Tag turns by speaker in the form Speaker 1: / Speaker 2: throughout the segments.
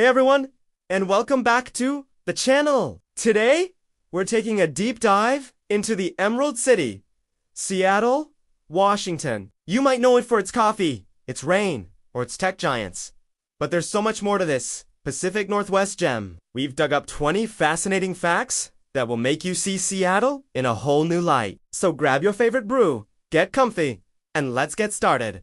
Speaker 1: Hey everyone, and welcome back to the channel. Today, we're taking a deep dive into the Emerald City, Seattle, Washington. You might know it for its coffee, its rain, or its tech giants. But there's so much more to this Pacific Northwest gem. We've dug up 20 fascinating facts that will make you see Seattle in a whole new light. So grab your favorite brew, get comfy, and let's get started.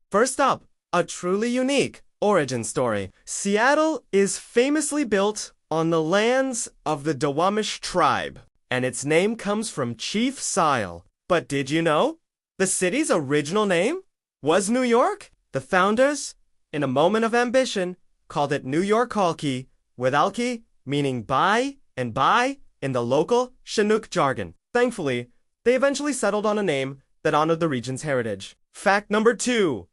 Speaker 1: First up, a truly unique origin story. Seattle is famously built on the lands of the Duwamish tribe, and its name comes from Chief Seil. But did you know? The city's original name was New York. The founders, in a moment of ambition, called it New York Halki, with Alki meaning by and by in the local Chinook jargon. Thankfully, they eventually settled on a name that honored the region's heritage. Fact number 2.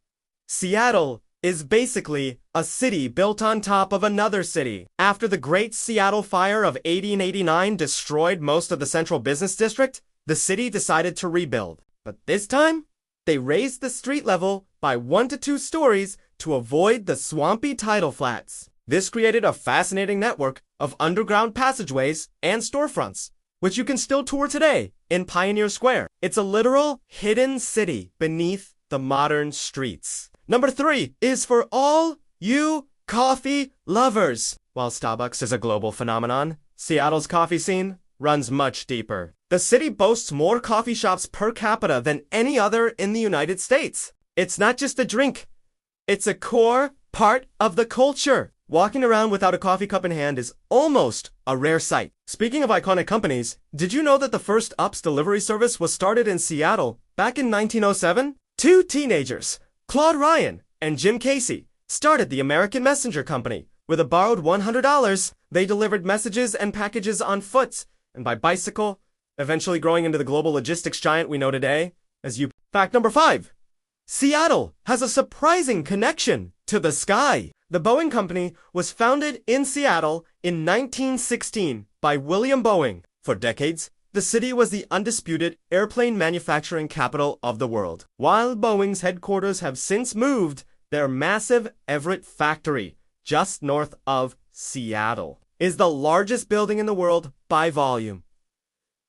Speaker 1: Seattle is basically a city built on top of another city. After the Great Seattle Fire of 1889 destroyed most of the central business district, the city decided to rebuild. But this time, they raised the street level by 1 to 2 stories to avoid the swampy tidal flats. This created a fascinating network of underground passageways and storefronts, which you can still tour today in Pioneer Square. It's a literal hidden city beneath the modern streets. Number 3 is for all you coffee lovers. While Starbucks is a global phenomenon, Seattle's coffee scene runs much deeper. The city boasts more coffee shops per capita than any other in the United States. It's not just a drink. It's a core part of the culture. Walking around without a coffee cup in hand is almost a rare sight. Speaking of iconic companies, did you know that the first UPS delivery service was started in Seattle back in 1907? 2 teenagers, Claude Ryan and Jim Casey, started the American Messenger Company. With a borrowed $100, they delivered messages and packages on foot and by bicycle, eventually growing into the global logistics giant we know today as UPS. Fact number 5. Seattle has a surprising connection to the sky. The Boeing Company was founded in Seattle in 1916 by William Boeing. For decades, the city was the undisputed airplane manufacturing capital of the world. While Boeing's headquarters have since moved, their massive Everett factory, just north of Seattle, is the largest building in the world by volume.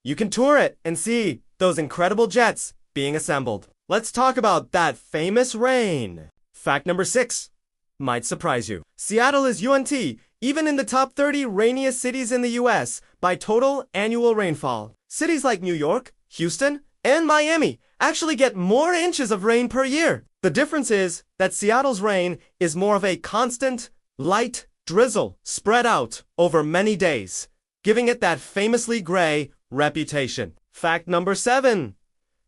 Speaker 1: You can tour it and see those incredible jets being assembled. Let's talk about that famous rain. Fact number 6 might surprise you. Seattle is UNT, even in the top 30 rainiest cities in the US by total annual rainfall. Cities like New York, Houston, and Miami actually get more inches of rain per year. The difference is that Seattle's rain is more of a constant, light drizzle spread out over many days, giving it that famously gray reputation. Fact number 7.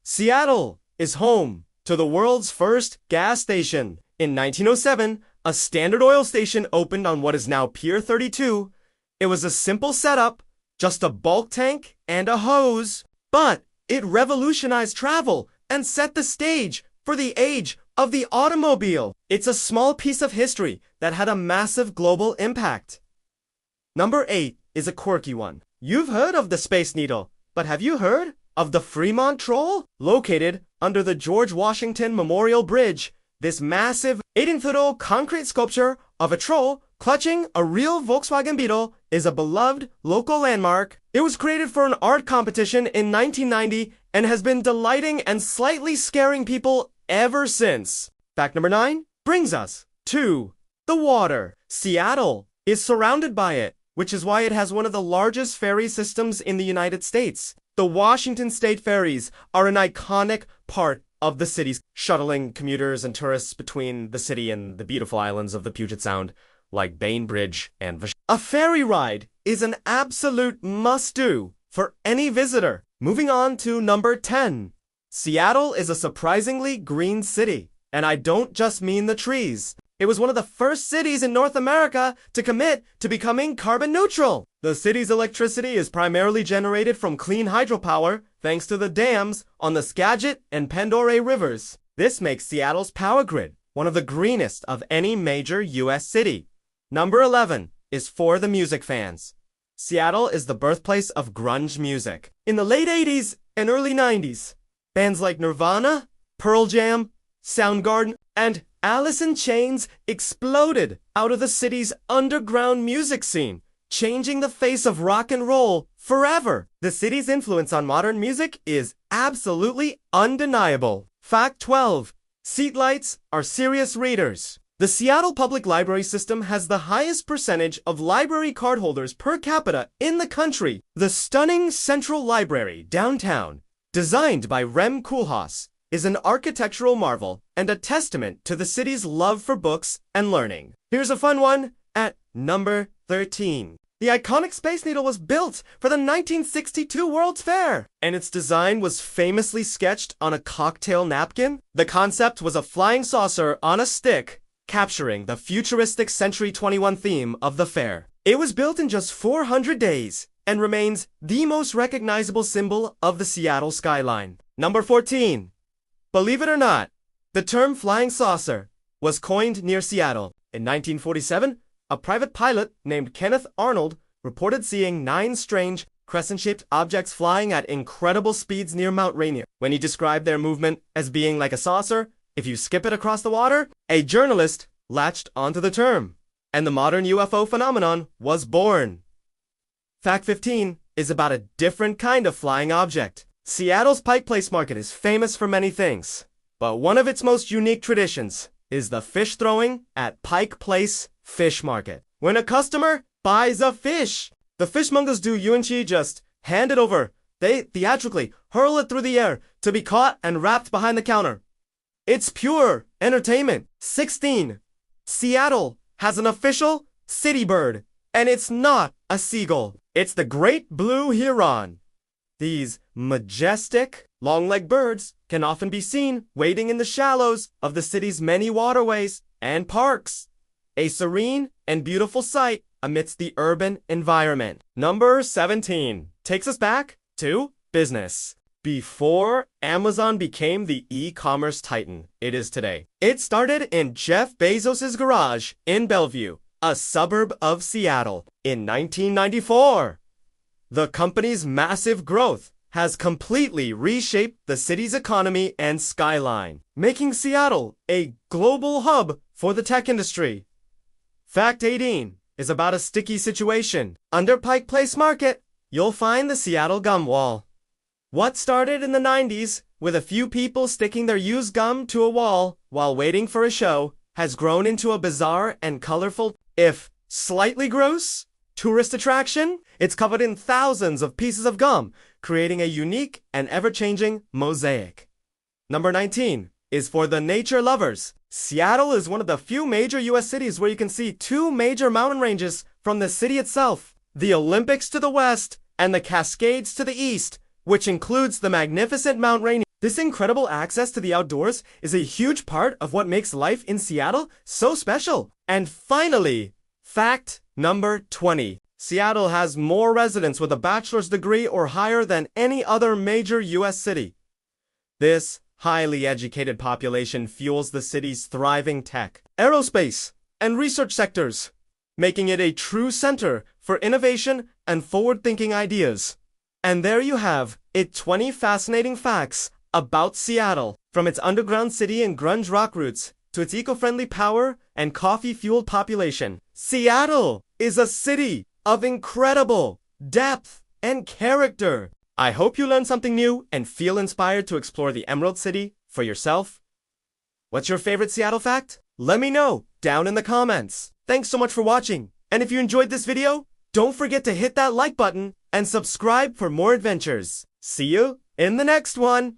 Speaker 1: Seattle is home to the world's first gas station. In 1907, a Standard Oil station opened on what is now Pier 32. It was a simple setup, just a bulk tank and a hose, but it revolutionized travel and set the stage for the age of the automobile. It's a small piece of history that had a massive global impact. Number 8 is a quirky one. You've heard of the Space Needle, but have you heard of the Fremont Troll? Located under the George Washington Memorial Bridge, this massive 18-foot concrete sculpture of a troll clutching a real Volkswagen Beetle is a beloved local landmark. It was created for an art competition in 1990 and has been delighting and slightly scaring people ever since. Fact number 9 brings us to the water. Seattle is surrounded by it, which is why it has one of the largest ferry systems in the United States. The Washington State ferries are an iconic part of the city's shuttling commuters and tourists between the city and the beautiful islands of the Puget Sound, like Bainbridge and A ferry ride is an absolute must-do for any visitor. Moving on to number 10. Seattle is a surprisingly green city, and I don't just mean the trees. It was one of the first cities in North America to commit to becoming carbon neutral. The city's electricity is primarily generated from clean hydropower thanks to the dams on the Skagit and Pandore rivers. This makes Seattle's power grid one of the greenest of any major US city. Number 11 is for the music fans. Seattle is the birthplace of grunge music. In the late 80s and early 90s, bands like Nirvana, Pearl Jam, Soundgarden, And Alice in Chains exploded out of the city's underground music scene, changing the face of rock and roll forever. The city's influence on modern music is absolutely undeniable. Fact 12. Seatlights are serious readers. The Seattle Public Library System has the highest percentage of library card holders per capita in the country. The stunning Central Library downtown, designed by Rem Koolhaas, is an architectural marvel and a testament to the city's love for books and learning. Here's a fun one at number 13. The iconic Space Needle was built for the 1962 World's Fair, and its design was famously sketched on a cocktail napkin. The concept was a flying saucer on a stick, capturing the futuristic Century 21 theme of the fair. It was built in just 400 days and remains the most recognizable symbol of the Seattle skyline. Number 14. Believe it or not, the term flying saucer was coined near Seattle. In 1947, a private pilot named Kenneth Arnold reported seeing 9 strange, crescent-shaped objects flying at incredible speeds near Mount Rainier. When he described their movement as being like a saucer, if you skip it across the water, a journalist latched onto the term, and the modern UFO phenomenon was born. Fact 15 is about a different kind of flying object. Seattle's Pike Place Market is famous for many things, but one of its most unique traditions is the fish throwing at Pike Place Fish Market. When a customer buys a fish, the fishmongers do Yuanqi just hand it over. They theatrically hurl it through the air to be caught and wrapped behind the counter. It's pure entertainment. 16. Seattle has an official city bird, and it's not a seagull. It's the great blue heron. These majestic, long-legged birds can often be seen wading in the shallows of the city's many waterways and parks. A serene and beautiful sight amidst the urban environment. Number 17 takes us back to business. Before Amazon became the e-commerce titan it is today. It started in Jeff Bezos' garage in Bellevue, a suburb of Seattle, in 1994. The company's massive growth has completely reshaped the city's economy and skyline, making Seattle a global hub for the tech industry. Fact 18 is about a sticky situation. Under Pike Place Market, you'll find the Seattle Gum Wall. What started in the 90s with a few people sticking their used gum to a wall while waiting for a show has grown into a bizarre and colorful, if slightly gross, tourist attraction. It's covered in thousands of pieces of gum, creating a unique and ever-changing mosaic. Number 19 is for the nature lovers. Seattle is one of the few major U.S. cities where you can see 2 major mountain ranges from the city itself. The Olympics to the west and the Cascades to the east, which includes the magnificent Mount Rainier. This incredible access to the outdoors is a huge part of what makes life in Seattle so special. And finally, fact number 20. Seattle has more residents with a bachelor's degree or higher than any other major U.S. city. This highly educated population fuels the city's thriving tech, aerospace, and research sectors, making it a true center for innovation and forward-thinking ideas. And there you have it, 20 fascinating facts about Seattle, from its underground city and grunge rock roots to its eco-friendly power and coffee-fueled population. Seattle is a city of incredible depth and character. I hope you learned something new and feel inspired to explore the Emerald City for yourself. What's your favorite Seattle fact? Let me know down in the comments. Thanks so much for watching, and if you enjoyed this video, don't forget to hit that like button and subscribe for more adventures. See you in the next one!